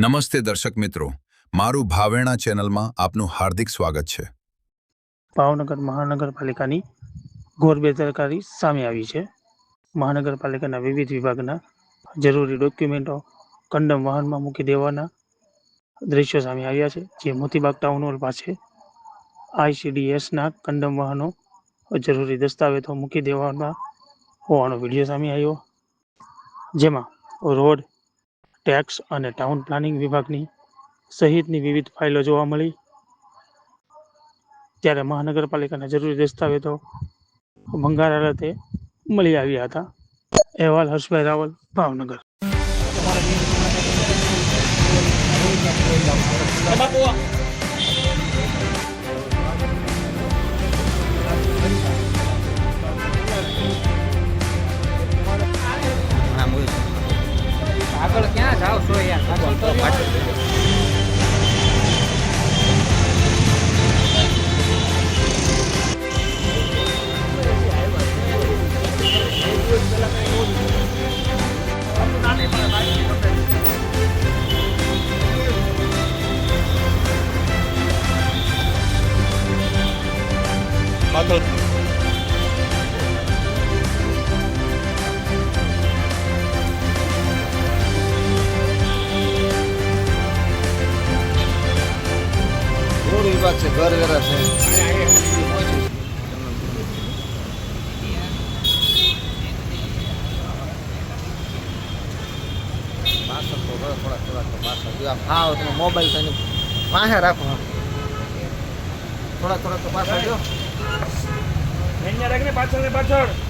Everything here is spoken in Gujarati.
નમસ્તે દર્શક મિત્રો, મારું ભાવેણા ચેનલમાં આપનું હાર્દિક સ્વાગત છે। ભાવનગર મહાનગરપાલિકાની ઘોર બેદરકારી સામે આવી છે। મહાનગરપાલિકાના વિવિધ વિભાગના જરૂરી ડોક્યુમેન્ટો કંડમ વાહનમાં મૂકી દેવાના દ્રશ્યો સામે આવ્યા છે। જે મોતીબાગ ટાઉન હોલ પાસે ICDSના કંડમ વાહનો જરૂરી દસ્તાવેજો મૂકી દેવાના હોવાનો વિડીયો સામે આવ્યો, જેમાં રોડ, ટેક્સ અને ટાઉન પ્લાનિંગ વિભાગની સહિતની વિવિધ ફાઇલો જોવા મળી। ત્યારે મહાનગરપાલિકાના જરૂરી દસ્તાવેજો ભંગાર હાલતે મળી આવ્યા હતા। અહેવાલ હર્ષભાઈ રાવલ, ભાવનગર। આગળ ક્યાં જાવ છો યાર? આગળ તો रोड विभाग से घर वगैरह से हाँ तो मोबाइल से पासे रखो, थोड़ा थोड़ा तो पास दो પાછળ